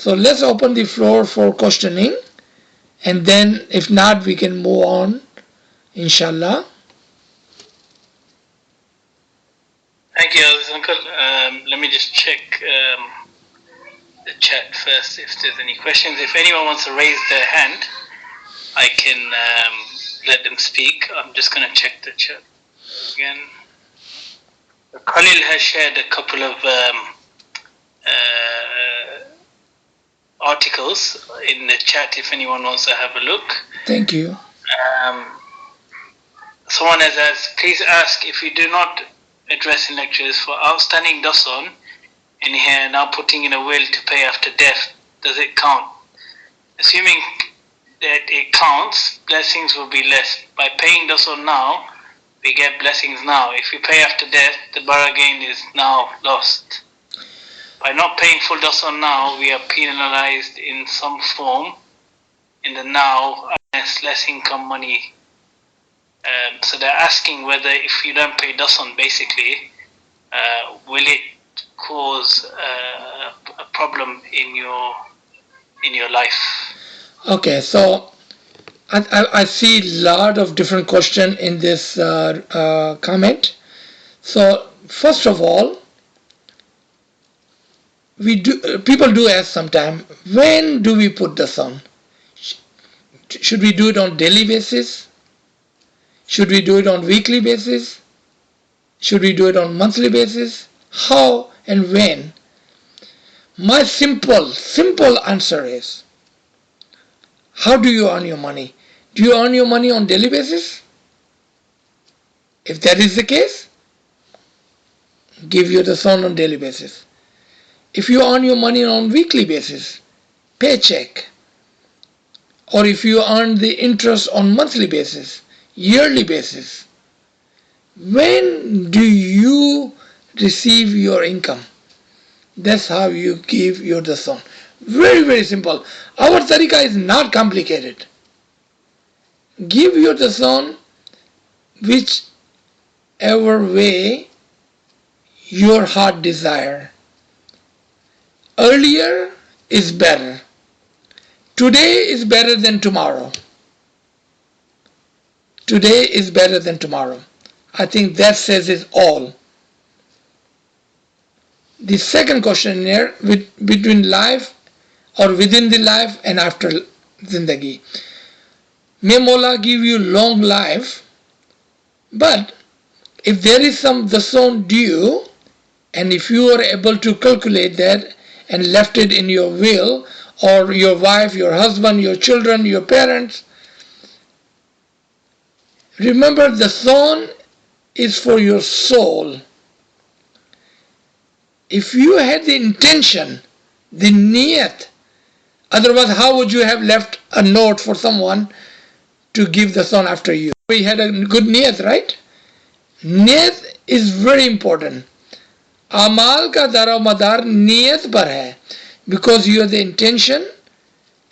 So let's open the floor for questioning, and then if not, we can move on, inshallah. Thank you, Aziz Uncle. Let me just check the chat first if there's any questions. If anyone wants to raise their hand, I can let them speak. I'm just going to check the chat again. Khalil has shared a couple of articles in the chat if anyone wants to have a look. Thank you. Someone has asked, please ask if you do not address in lectures for outstanding Dasond in here now putting in a will to pay after death, does it count? Assuming that it counts, blessings will be less. By paying Dasond now, we get blessings now. If we pay after death, the bargain is now lost. By not paying full Dasond now, we are penalized in some form in the now, unless less income money. So they're asking whether if you don't pay Dasond, basically, will it cause a problem in your life? Okay, so I see a lot of different questions in this comment. So first of all, people do ask sometimes, when do we put Dasond? Should we do it on daily basis? Should we do it on weekly basis? Should we do it on monthly basis? How and when? My simple answer is, how do you earn your money? Do you earn your money on daily basis? If that is the case, give your Dasond on daily basis. If you earn your money on weekly basis, paycheck, or if you earn the interest on monthly basis, yearly basis, when do you receive your income? That's how you give your Dasond. Very, very simple. Our tariqah is not complicated. Give your Dasond whichever way your heart desire. Earlier is better. Today is better than tomorrow. Today is better than tomorrow. I think that says it all. The second question here, between life or within the life and after zindagi. May Mola give you long life, but if there is some Dasond due, and if you are able to calculate that and left it in your will, or your wife, your husband, your children, your parents, remember Dasond is for your soul. If you had the intention, the niyat, otherwise how would you have left a note for someone to give Dasond after you? We had a good niyat, right? Niyat is very important. Amal ka daro-madar niyat par hai, because you have the intention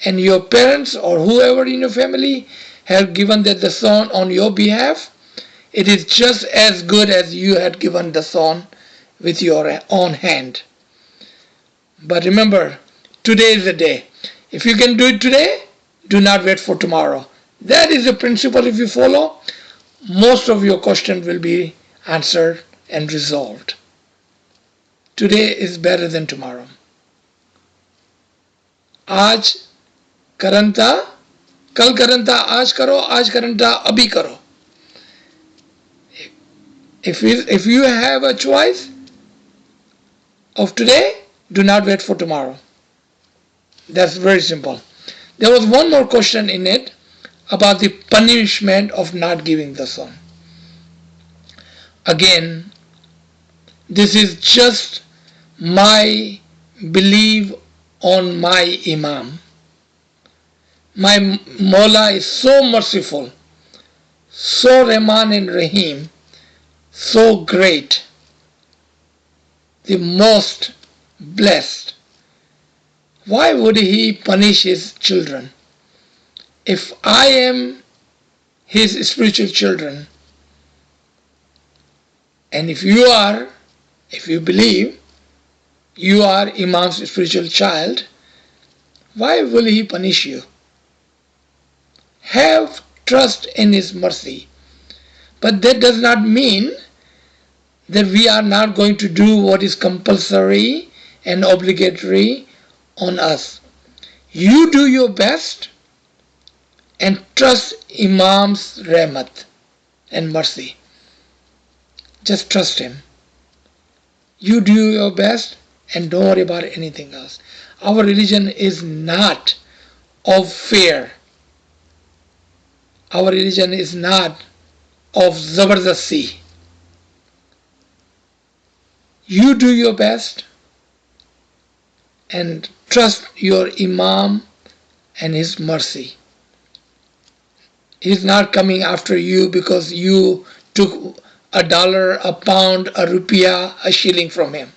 and your parents or whoever in your family have given the Dasond on your behalf. It is just as good as you had given Dasond with your own hand. But remember, today is the day. If you can do it today, do not wait for tomorrow. That is the principle. If you follow, most of your questions will be answered and resolved. Today is better than tomorrow. आज करंता कल करंता आज करो, आज करंता अभी करो. If you have a choice of today, do not wait for tomorrow. That's very simple. There was one more question in it about the punishment of not giving Dasond. Again, this is just my belief on my Imam. My Mawla is so merciful, so Rahman and Rahim, so great, the most blessed. Why would he punish his children? If I am his spiritual children, and if you believe you are Imam's spiritual child, Why will He punish you? Have trust in His mercy. But that does not mean that we are not going to do what is compulsory and obligatory on us. You do your best and trust Imam's rahmat and mercy. Just trust him. You do your best and don't worry about anything else. Our religion is not of fear. Our religion is not of zabardasti. You do your best and trust your Imam and his mercy. He's not coming after you because you took $1, a pound, a rupiah, a shilling from him.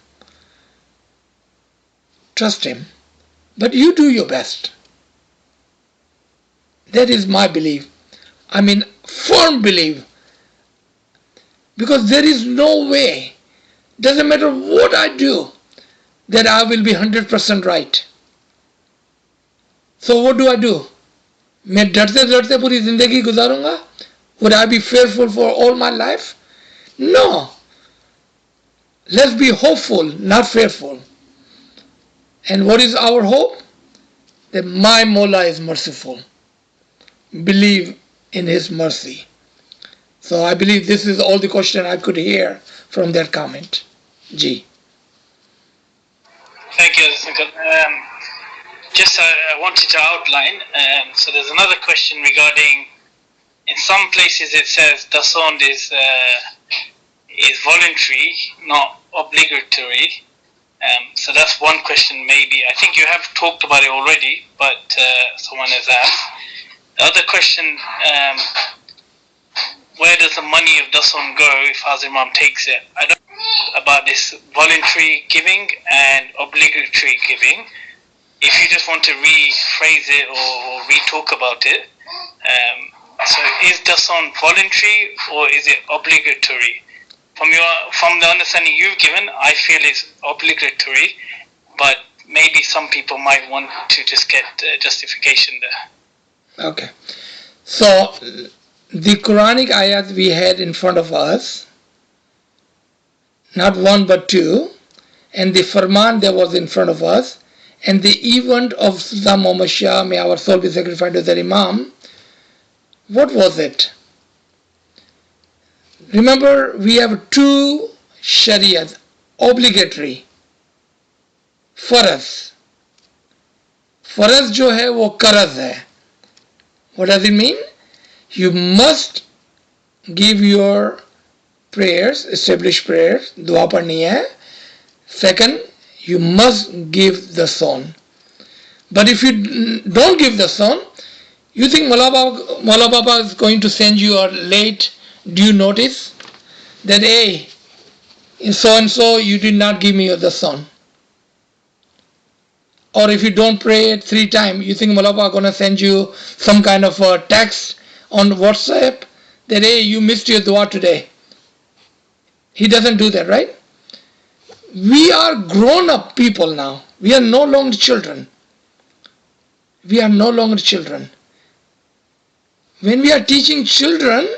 Trust him. But you do your best. That is my belief. I mean, firm belief. Because there is no way, doesn't matter what I do, that I will be 100% right. So what do? मैं डरते डरते पूरी जिंदगी गुजारूंगा? Would I be fearful for all my life? No. Let's be hopeful, not fearful. And what is our hope? That my Mola is merciful. Believe in His mercy. So I believe this is all the question I could hear from that comment. Ji. Thank you, Zakat. Just I wanted to outline. So there's another question regarding. In some places it says Dasond is voluntary, not obligatory. So that's one question. Maybe I think you have talked about it already, but someone has asked. The other question: where does the money of Dasond go if Hazir Imam takes it? I don't know about this voluntary giving and obligatory giving. If you just want to rephrase it or re-talk about it, so is Dasond voluntary or is it obligatory? From the understanding you've given, I feel it's obligatory, but maybe some people might want to just get justification there. Okay. So the Quranic ayat we had in front of us, not one but two, and the Farman that was in front of us, and the event of Sultan Muhammad Shah, may our soul be sacrificed to the Imam, what was it? Remember, we have two Shariahs, obligatory, Faraz. Faraz jo hai wo Qaraz hai. What does it mean? You must give your prayers, established prayers, dua padni hai. Second, you must give the son. But if you don't give the son, you think Mawla Baba is going to send you a late due notice that, hey, in so and so you did not give me the son. Or if you don't pray it 3 times, you think Mawla Baba is going to send you some kind of a text on WhatsApp that, hey, you missed your dua today. He doesn't do that, right? We are grown-up people now. We are no longer children. We are no longer children. When we are teaching children,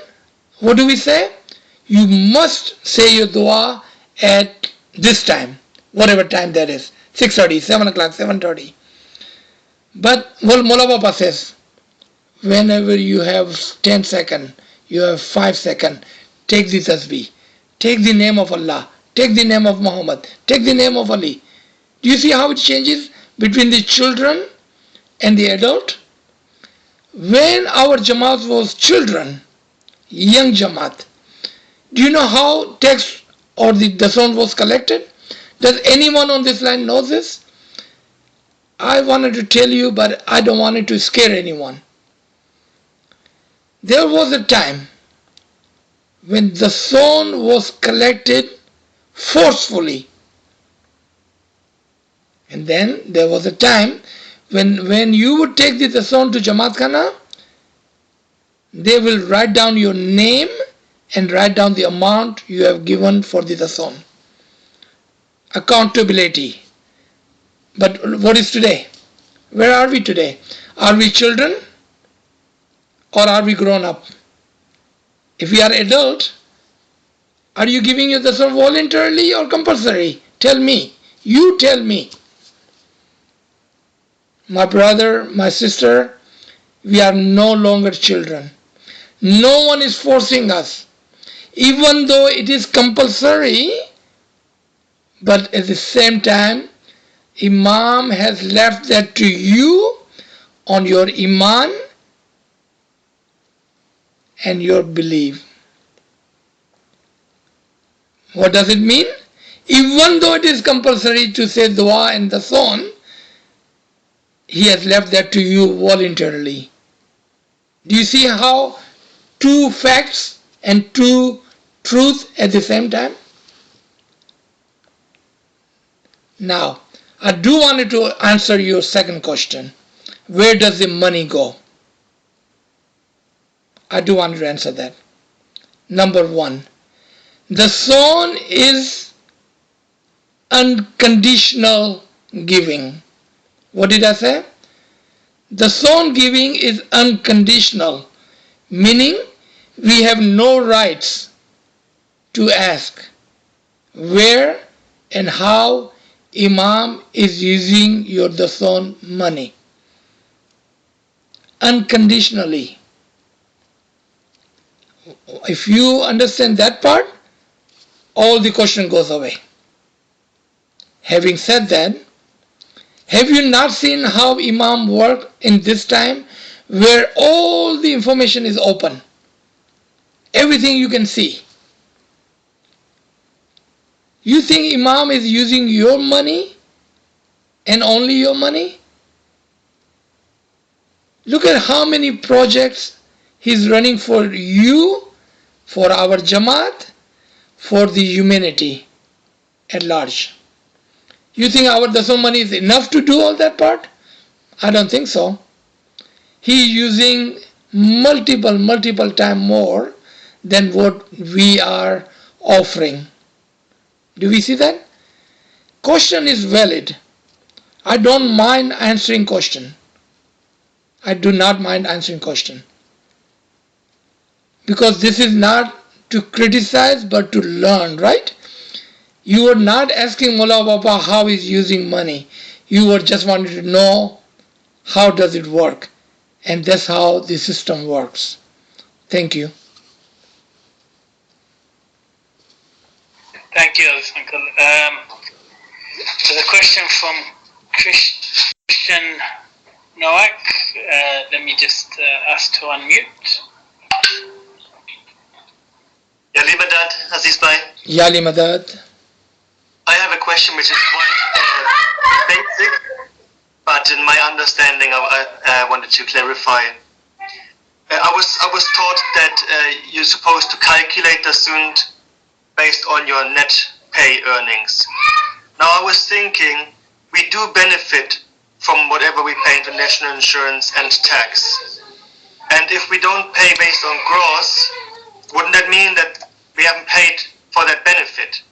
what do we say? You must say your dua at this time, whatever time that is, 6:30, 7 o'clock, 7:30. But Mawla Baba says, whenever you have 10 seconds, you have 5 seconds, take the tasbih, take the name of Allah, take the name of Muhammad, take the name of Ali. Do you see how it changes between the children and the adult? When our Jamaat was children, young Jamaat, do you know how text or the Dasond was collected? Does anyone on this line know this? I wanted to tell you, but I don't want it to scare anyone. There was a time when the Dasond was collected forcefully. And then there was a time when you would take the Dasond to Jamaat Khana, they will write down your name and write down the amount you have given for the Dasond. Accountability. But what is today? Where are we today? Are we children or are we grown up? If we are adult, are you giving your dasond voluntarily or compulsory? Tell me. You tell me. My brother, my sister, we are no longer children. No one is forcing us. Even though it is compulsory, but at the same time, Imam has left that to you on your iman and your belief. What does it mean? Even though it is compulsory to say dua and dasond, he has left that to you voluntarily. Do you see how two facts and two truths at the same time? Now, I do want to answer your second question. Where does the money go? I do want to answer that. Number one, dasond is unconditional giving. What did I say? Dasond giving is unconditional, meaning we have no rights to ask where and how Imam is using your dasond money. Unconditionally. If you understand that part, all the question goes away. Having said that, have you not seen how Imam worked in this time where all the information is open? Everything you can see. You think Imam is using your money and only your money? Look at how many projects he's running for you, for our Jamaat, for the humanity at large. You think our dasond money is enough to do all that part? I don't think so. He is using multiple times more than what we are offering. Do we see that? Question is valid. I don't mind answering question. I do not mind answering question. Because this is not to criticize but to learn, right? You were not asking Mullah Baba how he's using money. You were just wanting to know how does it work. And that's how the system works. Thank you. Thank you, Uncle. There's a question from Christian Nowak. Let me just ask to unmute. Yali Madad, Aziz Bhai. Yali Madad. I have a question which is quite basic, but in my understanding, I wanted to clarify. I was taught that you're supposed to calculate the dasond based on your net pay earnings. Now I was thinking we do benefit from whatever we pay into national insurance and tax. And if we don't pay based on gross, wouldn't that mean that we haven't paid for that benefit?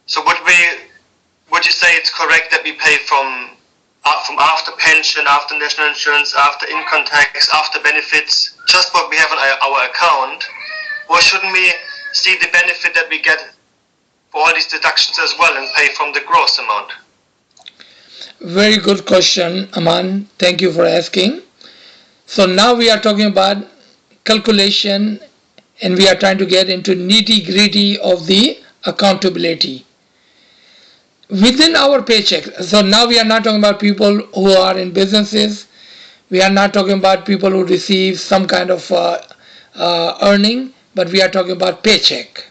So would you say it's correct that we pay from after pension, after national insurance, after income tax, after benefits, just what we have on our account? Or shouldn't we see the benefit that we get for all these deductions as well and pay from the gross amount? Very good question, Aman. Thank you for asking. So now we are talking about calculation and we are trying to get into nitty-gritty of the accountability. Within our paycheck, so now we are not talking about people who are in businesses. We are not talking about people who receive some kind of earning, but we are talking about paycheck.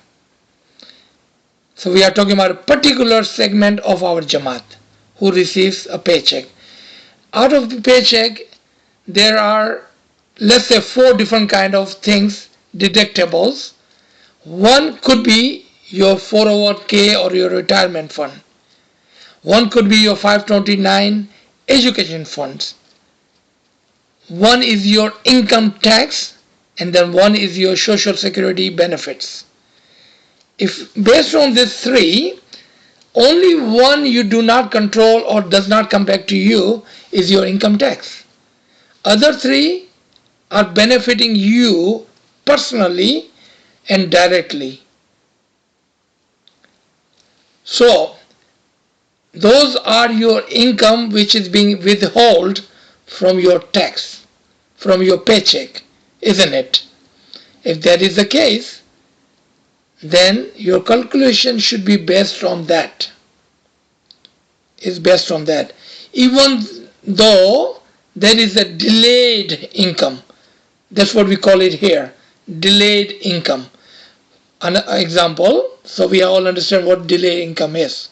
So we are talking about a particular segment of our Jamaat who receives a paycheck. Out of the paycheck, there are, let's say, 4 different kind of things, deductibles. One could be your 401k or your retirement fund. One could be your 529 education funds. One is your income tax, and then one is your social security benefits. If based on these 3, Only one you do not control or does not come back to you is your income tax. Other three are benefiting you personally and directly. So, those are your income which is being withheld from your tax, from your paycheck, isn't it? If that is the case, then your calculation should be based on that. Is based on that. Even though there is a delayed income, that's what we call it here, delayed income. An example, so we all understand what delayed income is.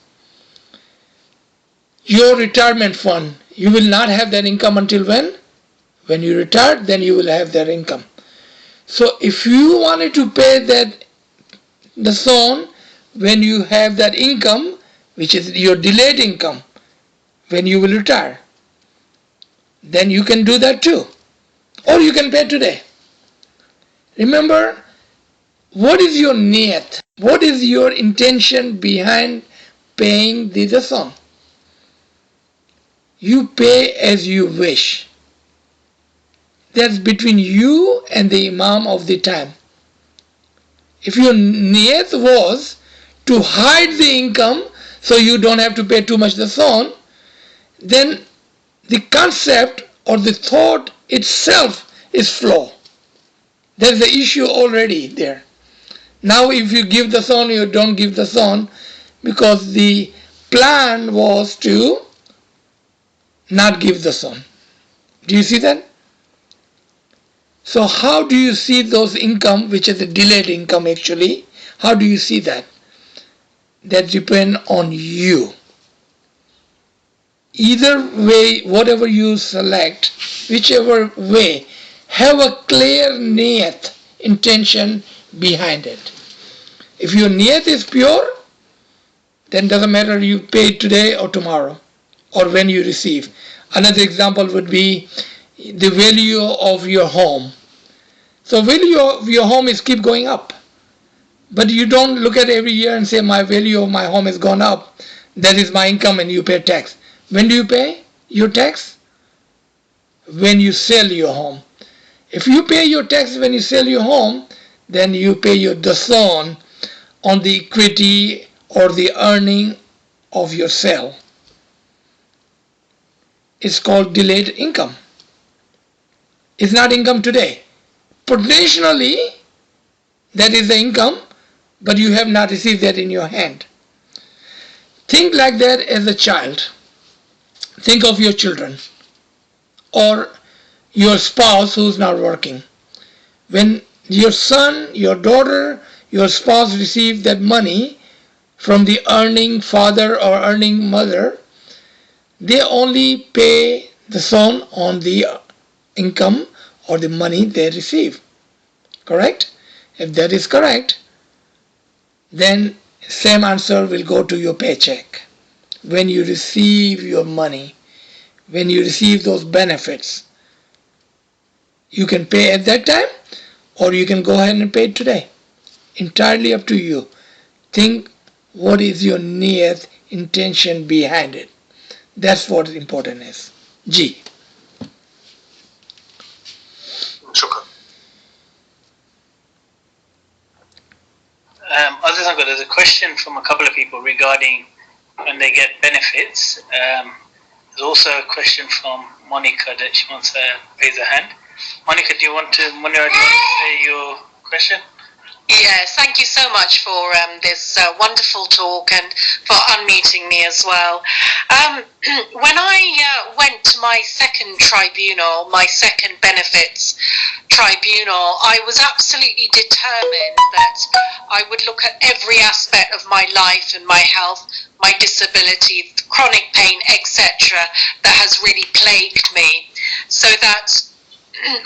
Your retirement fund, you will not have that income until when? When you retire, then you will have that income. So if you wanted to pay that Dasond when you have that income, which is your delayed income, when you will retire, then you can do that too. Or you can pay today. Remember, what is your niyat? What is your intention behind paying the Dasond? You pay as you wish. That's between you and the Imam of the time. If your niyat was to hide the income so you don't have to pay too much Dasond, then the concept or the thought itself is flawed. There's the issue already there. Now if you give Dasond, you don't give Dasond because the plan was to not give Dasond. Do you see that? So how do you see those income, which is a delayed income actually? How do you see that? That depends on you. Either way, whatever you select, whichever way, have a clear niyat, intention behind it. If your niyat is pure, then doesn't matter you pay today or tomorrow or when you receive. Another example would be the value of your home. So value of your home is keep going up. But you don't look at every year and say my value of my home has gone up. That is my income and you pay tax. When do you pay your tax? When you sell your home. If you pay your tax when you sell your home, then you pay your Dasond on the equity or the earning of your sale. It's called delayed income. It's not income today. Potentially, that is the income, but you have not received that in your hand. Think like that as a child. Think of your children or your spouse who's not working. When your son, your daughter, your spouse receive that money from the earning father or earning mother, they only pay Dasond on the income or the money they receive. Correct? If that is correct, then same answer will go to your paycheck. When you receive your money, when you receive those benefits, you can pay at that time or you can go ahead and pay it today. Entirely up to you. Think what is your niyat, intention behind it. That's what important is. G. Shukran. Aziz, there's a question from a couple of people regarding when they get benefits. There's also a question from Monica that she wants to raise her hand. Monica, do you want to say your question? Yes, thank you so much for this wonderful talk and for unmuting me as well. When I went to my second tribunal, my second benefits tribunal, I was absolutely determined that I would look at every aspect of my life and my health, my disability, chronic pain, etc., that has really plagued me, so that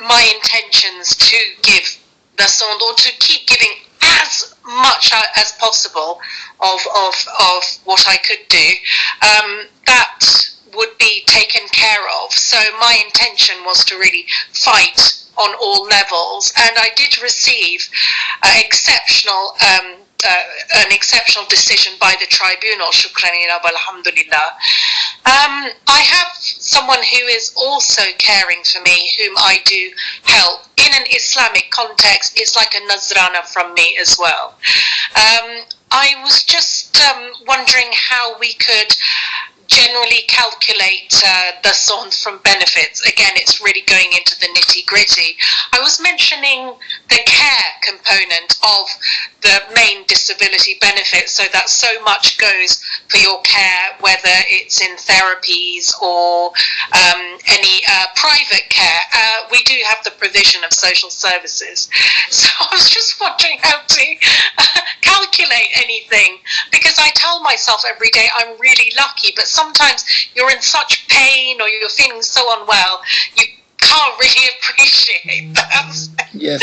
my intentions to give Dasond or to keep giving as much as possible of what I could do, that would be taken care of. So my intention was to really fight on all levels, and I did receive exceptional an exceptional decision by the tribunal. Shukran wa alhamdulillah. I have someone who is also caring for me, whom I do help in an Islamic context. It's like a nazrana from me as well. I was just wondering how we could generally calculate Dasond from benefits. Again, it's really going into the nitty-gritty. I was mentioning the care component of the main disability benefit, so that so much goes for your care, whether it's in therapies or any private care. We do have the provision of social services. So I was just wondering how to calculate anything, because I tell myself every day I'm really lucky, but sometimes you're in such pain or you're feeling so unwell, you can't really appreciate that. Yes.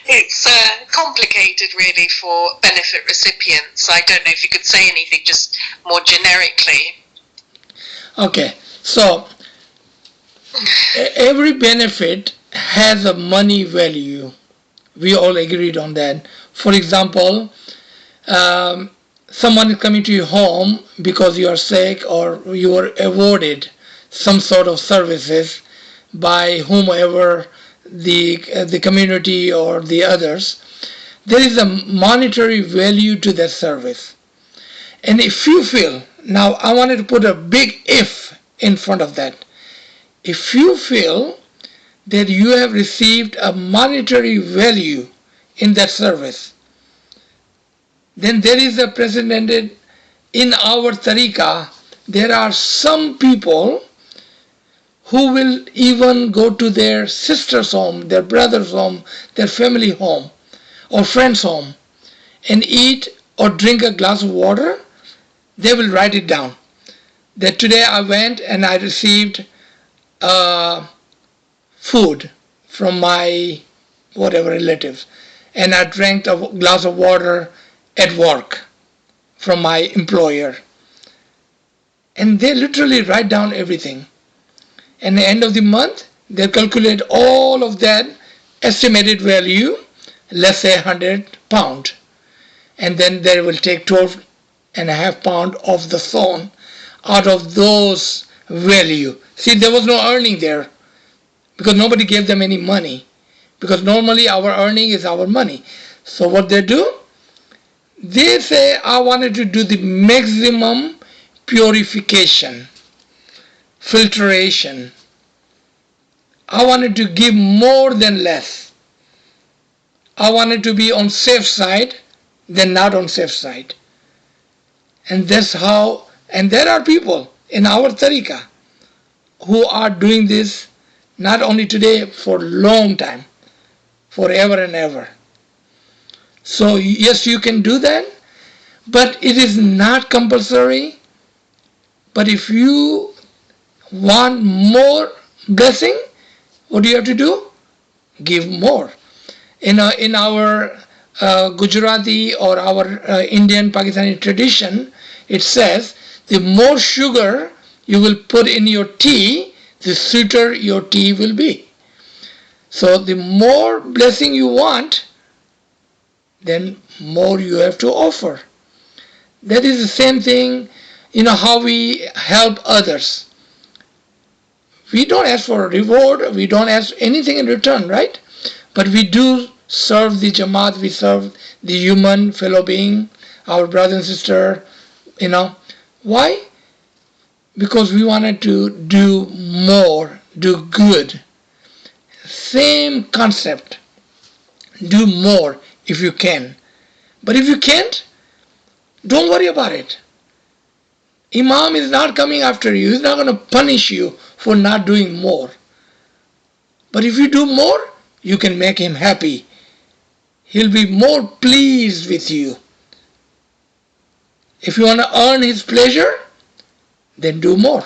It's complicated really for benefit recipients. I don't know if you could say anything just more generically. Okay, so every benefit has a money value. We all agreed on that. For example, someone is coming to your home because you are sick or you are awarded some sort of services by whomever, the community or the others. There is a monetary value to that service. And if you feel, now I wanted to put a big if in front of that. If you feel that you have received a monetary value in that service, then there is a precedent in our tariqah. There are some people who will even go to their sister's home, their brother's home, their family home, or friend's home, and eat or drink a glass of water. They will write it down. That today I went and I received food from my whatever relatives, and I drank a glass of water at work from my employer. And they literally write down everything. And at the end of the month, they calculate all of that estimated value, let's say £100, and then they will take 12.5 pounds of the zone out of those value. See, there was no earning there because nobody gave them any money, because normally our earning is our money. So what they do, they say, I wanted to do the maximum purification, filtration. I wanted to give more than less. I wanted to be on safe side than not on safe side. And that's how, and there are people in our tariqah who are doing this not only today, for a long time, forever and ever. So yes, you can do that, but it is not compulsory. But if you want more blessing, what do you have to do? Give more. In our Gujarati or our Indian Pakistani tradition, it says the more sugar you will put in your tea, the sweeter your tea will be. So the more blessing you want, then more you have to offer. That is the same thing, how we help others. We don't ask for a reward, we don't ask anything in return, right? But we do serve the Jamaat, we serve the human fellow being, our brother and sister, Why? Because we wanted to do more, do good. Same concept. Do more if you can. But if you can't, don't worry about it. Imam is not coming after you. He's not going to punish you for not doing more. But if you do more, you can make him happy. He'll be more pleased with you. If you want to earn his pleasure, then do more.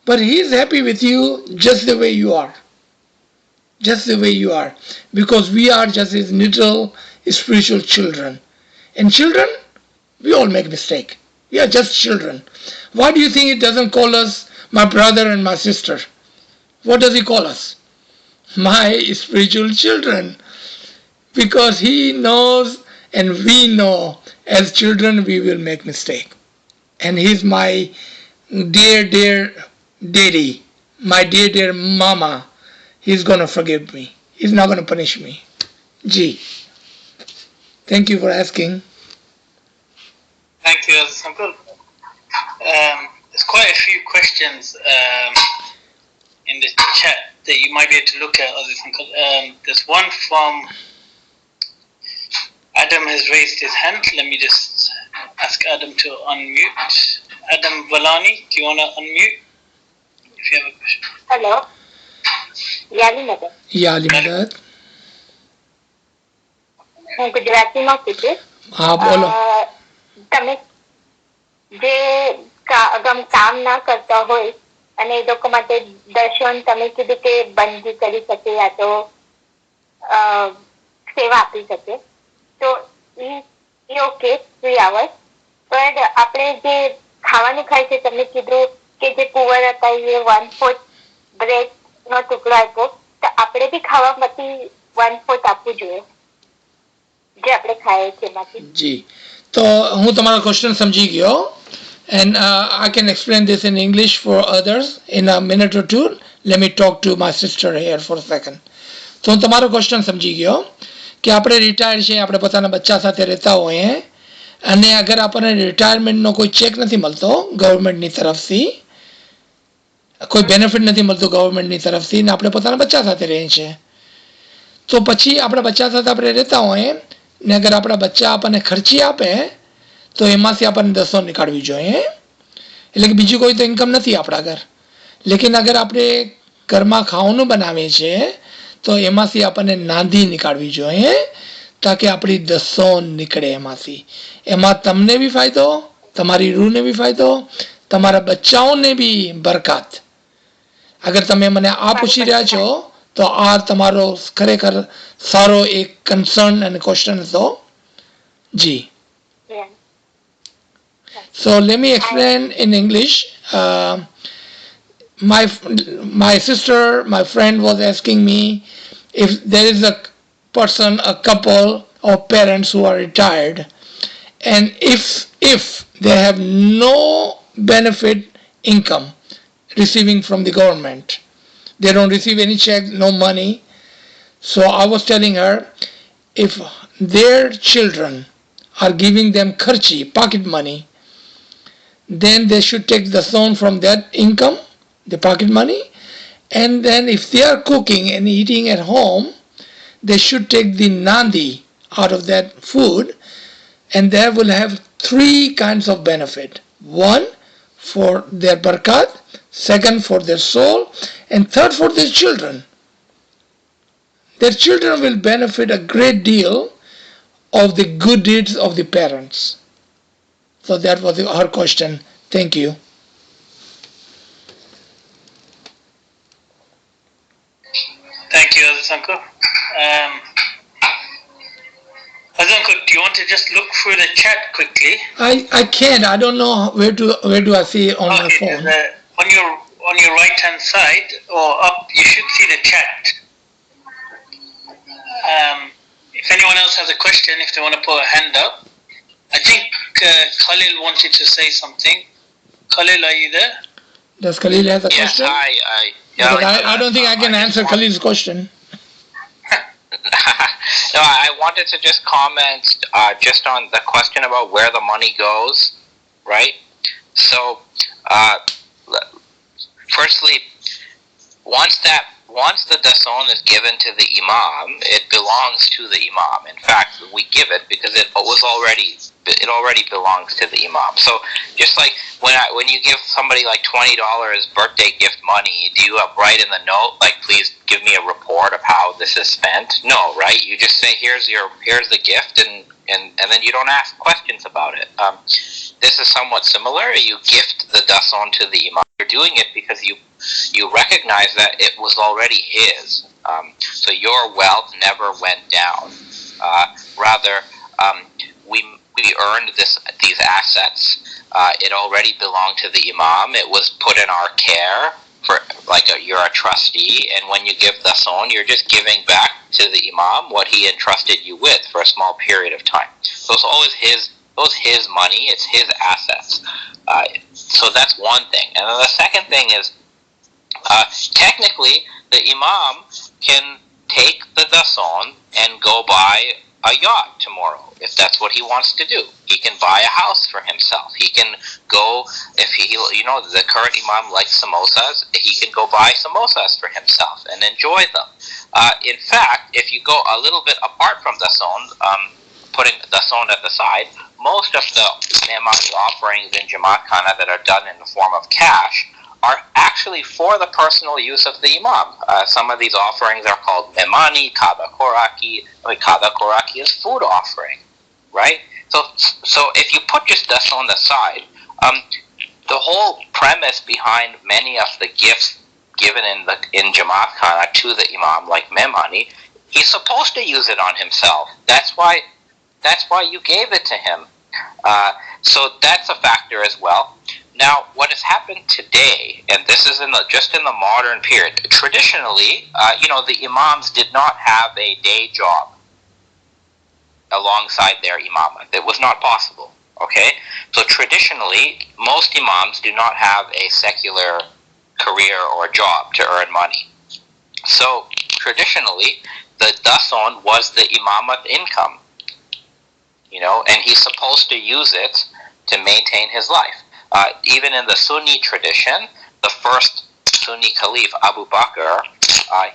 But he is happy with you just the way you are. Just the way you are. Because we are just his little spiritual children. And children, we all make mistakes. We are just children. Why do you think he doesn't call us my brother and my sister? What does he call us? My spiritual children. Because he knows And we know as children we will make mistake. And he's my dear daddy, my dear mama. He's gonna forgive me. He's not gonna punish me. Gee. Thank you for asking. Thank you, Aziz Uncle. There's quite a few questions in the chat that you might be able to look at, Aziz Uncle. There's one from Adam has raised his hand. Let me just ask Adam to unmute. Adam Valani, do you want to unmute? If you have a question. Hello. યાલી મદદ. હું ગુજરાતીમાં પૂછીશ. હા બોલો. તમે જે કામ ના કરતા હોય અને એ લોકો માટે દર્શન તમે કીધું કે બંધી કરી શકે યા તો સેવા આપી શકે તો એ ઓકે 3 hours. પણ આપણે જે ખાવાનું ખાય છે તમે કીધું કે જે કુંવર હતા એ 1/4 બ્રેડ નો ટુકડો આપ્યો તો આપણે બી ખાવામાંથી 1/4 આપવું જોઈએ જે આપણે ખાઈએ છીએ એમાંથી. જી તો હું તમારો ક્વેશ્ચન સમજી ગયો. And I can explain this in English for others in a minute or two. Let me talk to my sister here for a second. તો હું તમારો ક્વેશ્ચન સમજી ગયો કે આપણે રિટાયર્ડ છીએ, આપણે પોતાના બચ્ચા સાથે રહેતા હોઈએ અને અગર આપણને રિટાયરમેન્ટનો કોઈ ચેક નથી મળતો ગવર્મેન્ટની તરફથી, કોઈ બેનિફિટ નથી મળતું ગવર્મેન્ટની તરફથી ને આપણે પોતાના બચ્ચા સાથે રહીએ છીએ, તો પછી આપણા બચ્ચા સાથે આપણે રહેતા હોઈએ ને અગર આપણા બચ્ચા આપણને ખર્ચી આપે તો એમાંથી આપણને 10 નીકાળવી જોઈએ. એટલે કે બીજી કોઈ તો ઇન્કમ નથી આપણા ઘર. લેકિન અગર આપણે ઘરમાં ખાવાનું બનાવીએ છીએ તો એમાંથી આપણને નાંદી નીકાળવી જોઈએ તાકે આપણી 10 નીકળે એમાંથી. એમાં તમને બી ફાયદો, તમારી રૂહને બી ફાયદો, તમારા બચ્ચાઓને બી બરકત. અગર તમે મને આ પૂછી રહ્યા છો તો આ તમારો ખરેખર સારો એક કન્સર્ન અને ક્વેશ્ચન હતો. જી. So let me explain in English. My sister, my friend was asking me if there is a person, a couple of parents who are retired, and if they have no benefit income receiving from the government, they don't receive any check, no money. So I was telling her, if their children are giving them kharchi, pocket money, then they should take the son from that income, the pocket money, and then if they are cooking and eating at home, they should take the nandi out of that food, and they will have 3 kinds of benefit. 1 for their barakat, 2nd for their soul, and 3rd for their children. Their children will benefit a great deal of the good deeds of the parents. So that was her question. Thank you. Thank you, Aziz Uncle. Aziz Uncle, do you want to just look through the chat quickly? I can't. I don't know where do I see it on my phone. On your right hand side or up, you should see the chat. If anyone else has a question, if they want to put a hand up. I think Khalil wanted to say something. Khalil, are you there? Does Khalil have a question? I don't think I can answer Khalil's question. No, I wanted to just comment just on the question about where the money goes, right? So, firstly, once the Dasond is given to the Imam, it belongs to the Imam. In fact, we give it because it already belongs to the Imam. So just like when you give somebody like $20 birthday gift money, do you write in the note like, please give me a report of how this is spent? No, right? You just say here's the gift and then you don't ask questions about it. This is somewhat similar. You gift the Dasond to the Imam. You're doing it because you recognize that it was already his. So your wealth never went down. Rather, we earned these assets. It already belonged to the Imam. It was put in our care for you're a trustee, and when you give Dasond, you're just giving back to the imam what he entrusted you with for a small period of time. So it's always his money, it's his assets. So that's one thing. And then the second thing is, technically, the imam can take the Dasond and go buy a yacht tomorrow, if that's what he wants to do. He can buy a house for himself. He can go, if he, the current imam likes samosas, he can go buy samosas for himself and enjoy them. In fact, if you go a little bit apart from Dasond, putting Dasond at the side, most of the mehmani offerings in Jamaat Khana that are done in the form of cash are actually for the personal use of the imam. Some of these offerings are called mehmani, kada koraki. Kada koraki is food offering, right? So if you put just Dasond aside, the whole premise behind many of the gifts given in Jamaat Khana to the imam, like mehmani, he's supposed to use it on himself. That's why you gave it to him. So that's a factor as well. Now, what has happened today, and this is just in the modern period, traditionally, the imams did not have a day job alongside their imamah. It was not possible, okay? So traditionally, most imams do not have a secular career or job to earn money. So traditionally, the Dasond was the imamah income, and he's supposed to use it to maintain his life. Even in the Sunni tradition, the first Sunni Caliph, Abu Bakr,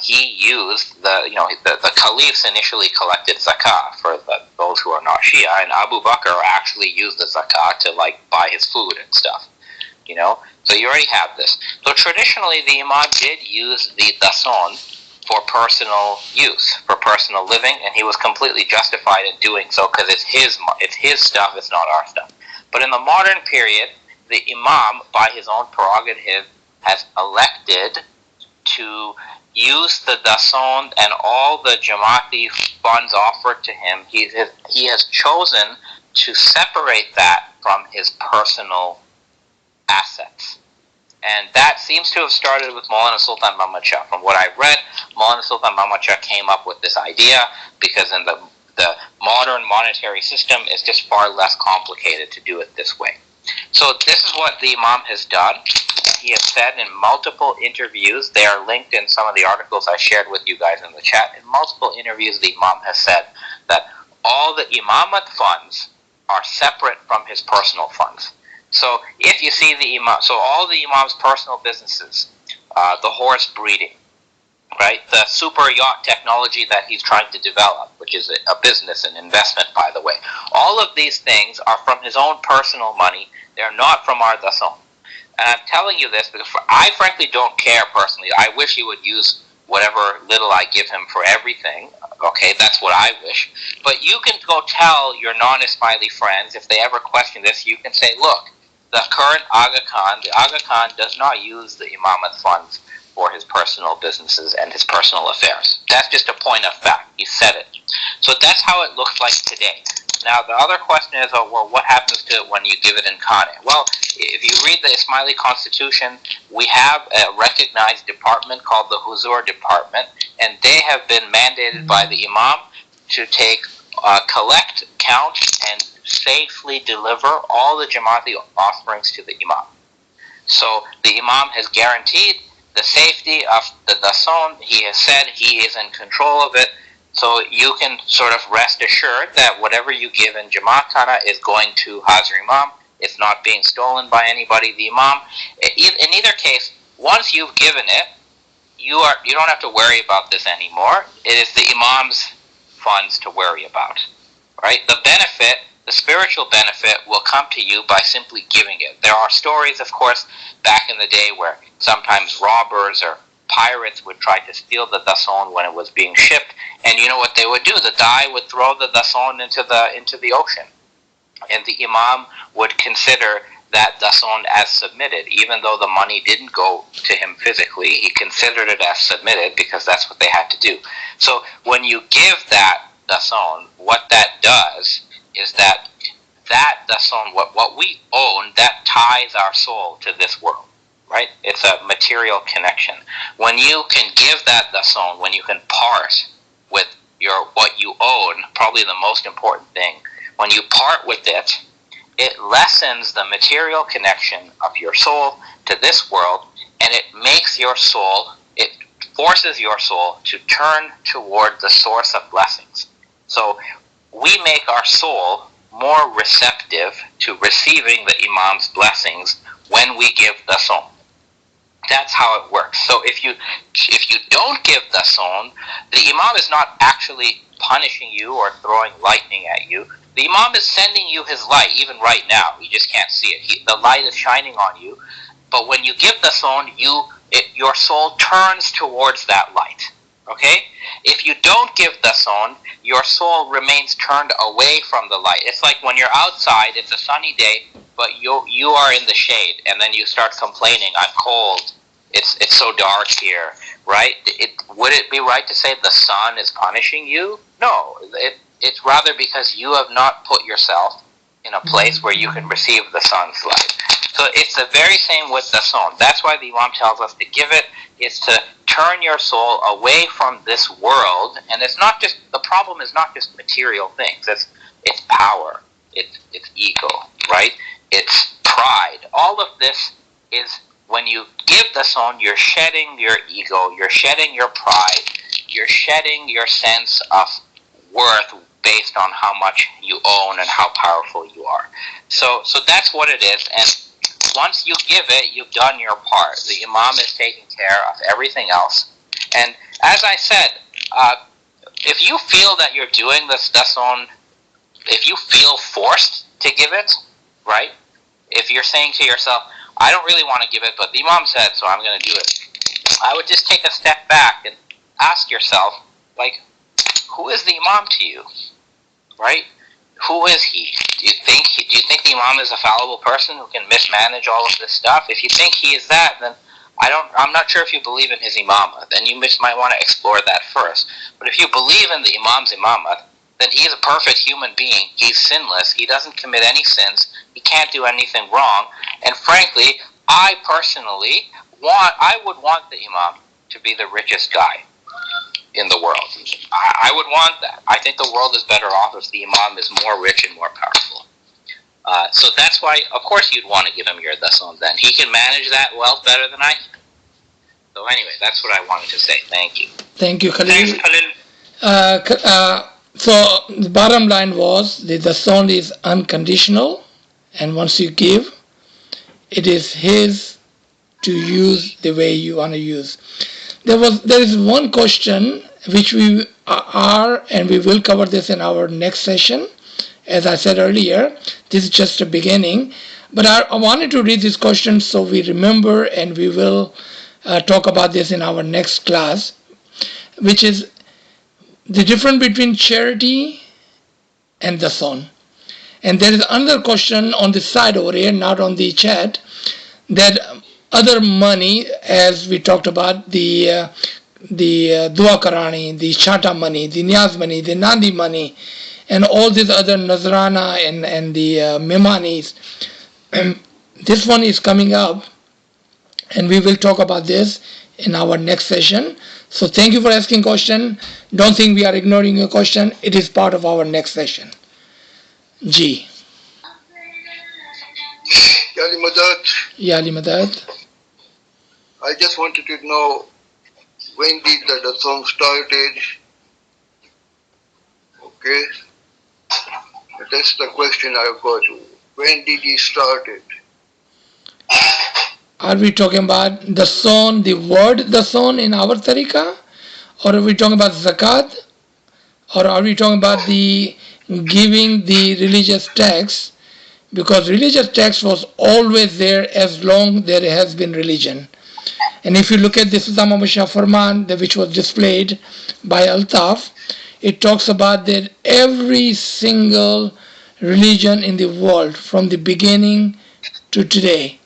he used the caliphs initially collected Zakat for those who are not Shia, and Abu Bakr actually used the Zakat to buy his food and stuff. So you already have this. So traditionally, the imam did use the Dasond for personal use, for personal living, and he was completely justified in doing so because it's his stuff, it's not our stuff. But in the modern period, the imam, by his own prerogative, has elected to use the Dasond and all the Jamaati funds offered to him. He has chosen to separate that from his personal assets. And that seems to have started with Maulana Sultan Muhammad Shah. From what I've read, Maulana Sultan Muhammad Shah came up with this idea because in the modern monetary system, it's just far less complicated to do it this way. So this is what the imam has done. He has said in multiple interviews, they are linked in some of the articles I shared with you guys in the chat. In multiple interviews, the imam has said that all the imamat funds are separate from his personal funds. So if you see the imam, so all the imam's personal businesses, the horse breeding, right, the super yacht technology that he's trying to develop, which is a business and investment, by the way, all of these things are from his own personal money. They're not from our Dasond. And I'm telling you this because I frankly don't care personally. I wish he would use whatever little I give him for everything. Okay, that's what I wish. But you can go tell your non-Ismaili friends, if they ever question this, you can say, look, the current Aga Khan, the Aga Khan does not use the imamat funds for his personal businesses and his personal affairs. That's just a point of fact. He said it. So that's how it looks like today. Now, the other question is, well, what happens to it when you give it in Khane? Well, if you read the Ismaili constitution, we have a recognized department called the Huzur Department, and they have been mandated by the Imam to collect, count, and safely deliver all the Jamaati offerings to the Imam. So the Imam has guaranteed the safety of the Dasond. He has said he is in control of it. So you can sort of rest assured that whatever you give in Jamaat Khana is going to Hazir Imam. It's not being stolen by anybody. The Imam, in either case, once you've given it, you don't have to worry about this anymore. It is the Imam's funds to worry about, right? The benefit, the spiritual benefit, will come to you by simply giving it. There are stories, of course, back in the day where sometimes robbers or pirates would try to steal the Dasond when it was being shipped, and you know what they would do? The Dai would throw the Dasond into the ocean, and the Imam would consider that Dasond as submitted, even though the money didn't go to him physically. He considered it as submitted because that's what they had to do. So when you give that Dasond, what that does is that Dasond, what we own, that ties our soul to this world. Right? It's a material connection. When you can give that Dasond, when you can part with what you own, probably the most important thing. When you part with it, it lessens the material connection of your soul to this world, and it makes your soul, it forces your soul to turn toward the source of blessings. So we make our soul more receptive to receiving the Imam's blessings when we give Dasond. That's how it works. So if you don't give Dasond, the Imam is not actually punishing you or throwing lightning at you. The Imam is sending you his light, even right now. You just can't see it. The light is shining on you. But when you give Dasond, your soul turns towards that light. Okay? If you don't give Dasond, your soul remains turned away from the light. It's like when you're outside, it's a sunny day, but you are in the shade, and then you start complaining, I'm cold, it's so dark here, right? Would it be right to say the sun is punishing you? No, it's rather because you have not put yourself in a place where you can receive the sun's light. So it's the very same with the Dasond. That's why the Imam tells us to give it, is to turn your soul away from this world. And it's not just, the problem is not just material things. It's power. It's ego, right? It's pride. All of this is, when you give the Dasond, you're shedding your ego, you're shedding your pride, you're shedding your sense of worth based on how much you own and how powerful you are. So that's what it is. And once you give it, you've done your part. The Imam is taking care of everything else. And as I said, if you feel that you're doing this Dasond, if you feel forced to give it, right? If you're saying to yourself, I don't really want to give it, but the Imam said, so I'm going to do it. I would just take a step back and ask yourself, like, who is the Imam to you, right? Who is he? Do you think the Imam is a fallible person who can mismanage all of this stuff? If you think he is that, then I'm not sure if you believe in his imamah. Then you might want to explore that first. But if you believe in the Imam's imamah, then he is a perfect human being. He's sinless. He doesn't commit any sins. He can't do anything wrong. And frankly, I personally would want the Imam to be the richest guy in the world. I would want that. I think the world is better off if the Imam is more rich and more powerful. So that's why, of course, you'd want to give him your Dasond then. He can manage that wealth better than I can. So anyway, that's what I wanted to say. Thank you. Thank you, Khalil. Thanks, Khalil. So the bottom line was the Dasond is unconditional, and once you give, it is his to use the way you want to use. There is one question which we are, and we will cover this in our next session. As I said earlier, this is just a beginning, but I wanted to read this question so we remember, and we will talk about this in our next class, which is the difference between charity and Dasond. And there is another question on the side over here, not on the chat, that other money, as we talked about, the Dua Karani, the Chata money, the Niyaz money, the Nandi money, and all these other Nazrana and the Memanis. This one is coming up, and we will talk about this in our next session. So thank you for asking question. Don't think we are ignoring your question. It is part of our next session. G. Yali Madad. Yali Madad. I just wanted to know, when did the song started? Okay. That's the question I've got. When did he start it? Are we talking about Dasond, the word Dasond in our tariqah? Or are we talking about Zakat? Or are we talking about the giving the religious tax? Because religious tax was always there as long there has been religion. And if you look at this Sultan Muhammad Shah Farman, which was displayed by Altaf, it talks about that every single religion in the world, from the beginning to today,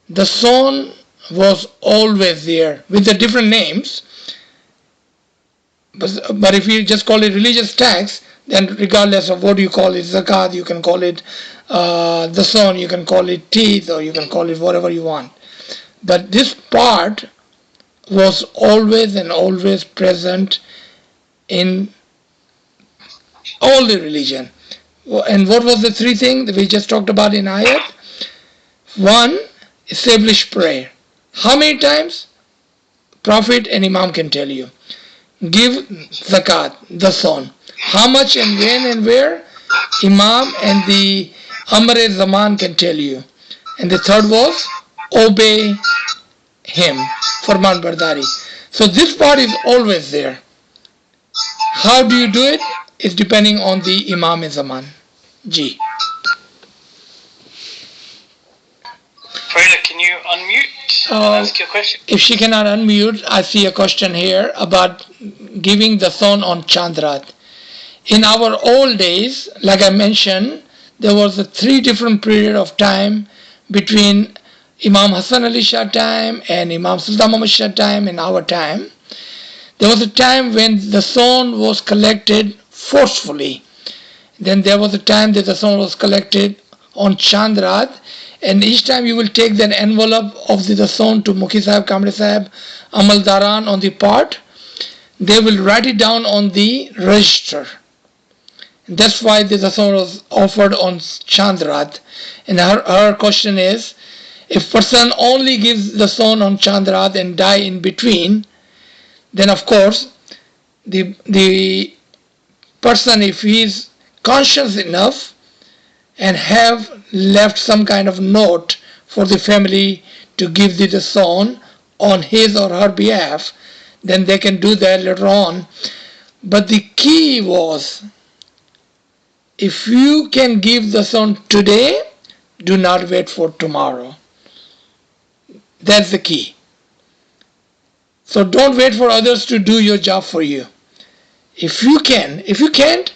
the Dasond was always there with the different names. But if you just call it religious tax, then regardless of what you call it, Zakat, you can call it Dasond, you can call it teeth, or you can call it whatever you want. But this part was always and always present in all the religion. And what was the three things that we just talked about in ayat? One, establish prayer. How many times? Prophet and Imam can tell you. Give zakat, Dasond. How much and when and where? Imam and the Amr Zaman can tell you. And the third was obey him, Farman Bardari. So this part is always there. How do you do it? It's depending on the Imam and Zaman. G. Farida, can you unmute and ask your question? If she cannot unmute, I see a question here about giving Dasond on Chandrat. In our old days, like I mentioned, there was a 3 different period of time between Imam Hassan Ali Shah time and Imam Sultan Muhammad Shah time and our time. There was a time when the Dasond was collected forcefully. Then there was a time that the Dasond was collected on Chandrat, and each time you will take that envelope of the Dasond to Mukhi Sahib, Kamre Sahib, Amal Daran on the part. They will write it down on the register. That's why the Dasond was offered on Chandrat. And her question is, if person only gives the Dasond on Chandrat and die in between, then of course the person, if he is conscious enough and have left some kind of note for the family to give the Dasond on his or her behalf, then they can do that later on. But the key was, if you can give the Dasond today, do not wait for tomorrow. That's the key. So don't wait for others to do your job for you. If you can. If you can't,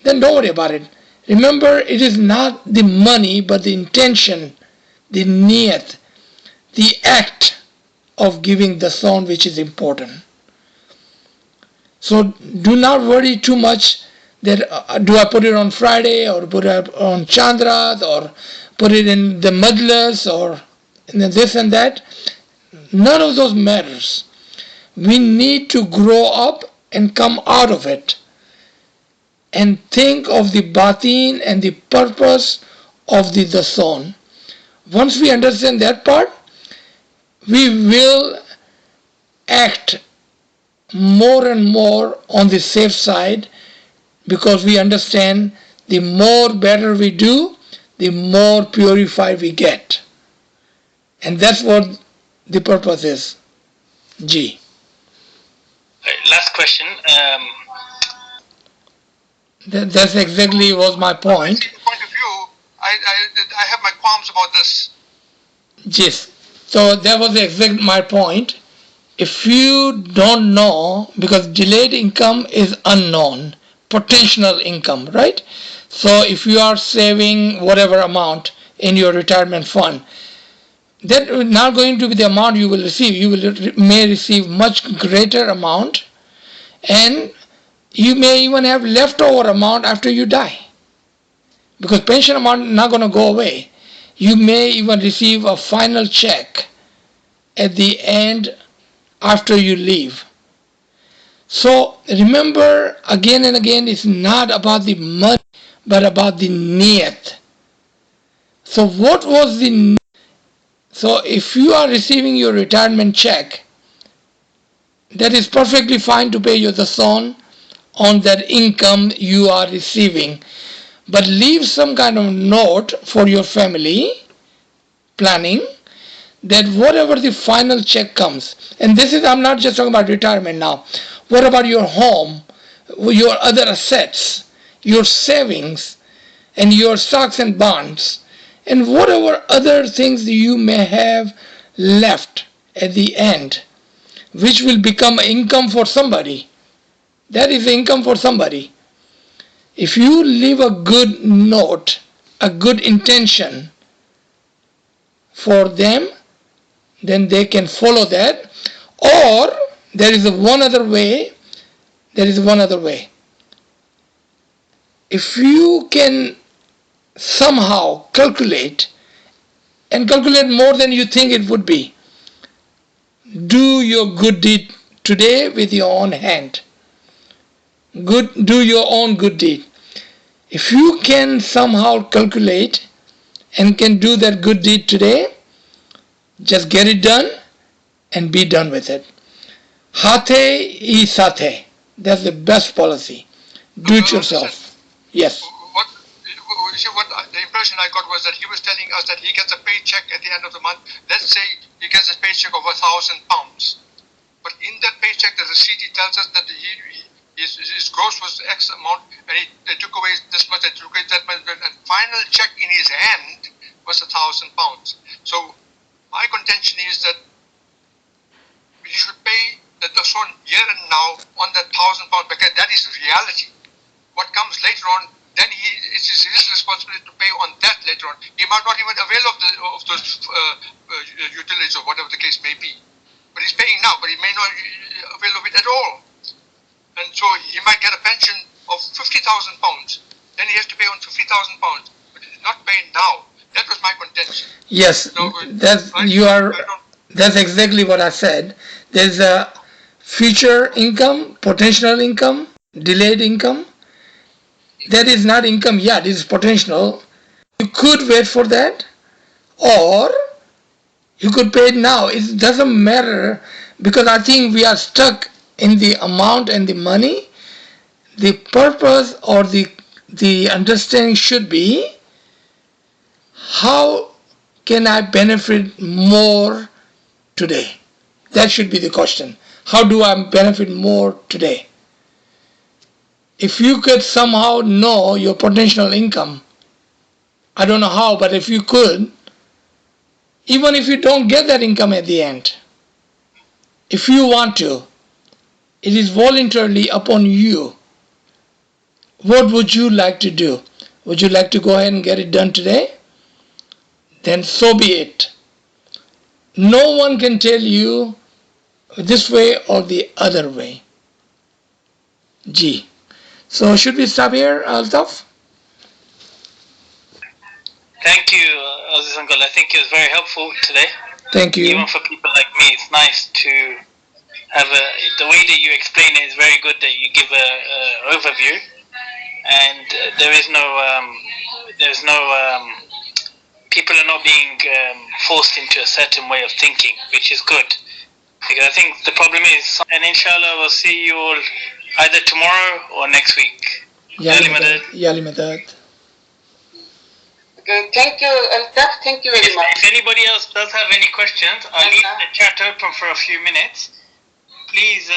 then don't worry about it. Remember, it is not the money, but the intention, the niyat, the act of giving the Dasond which is important. So do not worry too much that do I put it on Friday or put it on Chandrat or put it in the Madlas or in this and that. None of those matters. We need to grow up and come out of it and think of the batin and the purpose of the Dasond. Once we understand that part, we will act more and more on the safe side, because we understand the more better we do, the more purified we get. And that's what the purpose is. G. Last question. That's exactly was my point. Point of view, I have my qualms about this. Yes. So that was exactly my point. If you don't know, because delayed income is unknown, potential income, right? So if you are saving whatever amount in your retirement fund, that is not going to be the amount you will receive. You may receive much greater amount, and you may even have leftover amount after you die, because pension amount is not going to go away. You may even receive a final check at the end after you leave. So remember, again and again, it's not about the money, but about the niyat. So what was the niyat? So if you are receiving your retirement check, that is perfectly fine to pay your Dasond on that income you are receiving. But leave some kind of note for your family planning, that whatever the final check comes, and this is, I'm not just talking about retirement now. What about your home, your other assets, your savings, and your stocks and bonds, and whatever other things you may have left at the end, which will become income for somebody. That is income for somebody. If you leave a good note, a good intention for them, then they can follow that. Or there is one other way. If you can somehow calculate, and calculate more than you think it would be, do your good deed today with your own hand. do your own good deed. If you can somehow calculate and can do that good deed today, just get it done and be done with it. Hathe hi sathe. That's the best policy. Do it yourself. Yes. What the impression I got was that he was telling us that he gets a paycheck at the end of the month. Let's say he gets a paycheck of £1,000, but in that paycheck, the receipt, he tells us that his gross was X amount, and they took away this much, they took away that much, and final check in his hand was £1,000. So my contention is that he should pay the Dasond here and now on that £1,000, because that is reality. What comes later on, then it is his responsibility to pay on that later on. He might not even avail of those utilities or whatever the case may be. But he's paying now, but he may not avail of it at all. And so he might get a pension of £50,000. Then he has to pay on £50,000, but he's not paying now. That was my contention. Yes, So, that's exactly what I said. There's a future income, potential income, delayed income. That is not income yet, it is potential. You could wait for that, or you could pay it now. It doesn't matter, because I think we are stuck in the amount and the money. The purpose or the understanding should be, how can I benefit more today? That should be the question. How do I benefit more today? If you could somehow know your potential income, I don't know how, but if you could, even if you don't get that income at the end, if you want to, it is voluntarily upon you. What would you like to do? Would you like to go ahead and get it done today? Then so be it. No one can tell you this way or the other way. G. So should we stop here, Altaf? Thank you, Aziz Uncle. I think it was very helpful today. Thank you. Even for people like me, it's nice to have the way that you explain it is very good, that you give a overview, and people are not being forced into a certain way of thinking, which is good. Because I think the problem is, and inshallah we'll see you all either tomorrow or next week. Yali Madad. Thank you, Altaf. Thank you very much. If anybody else does have any questions, I'll leave the chat open for a few minutes. Please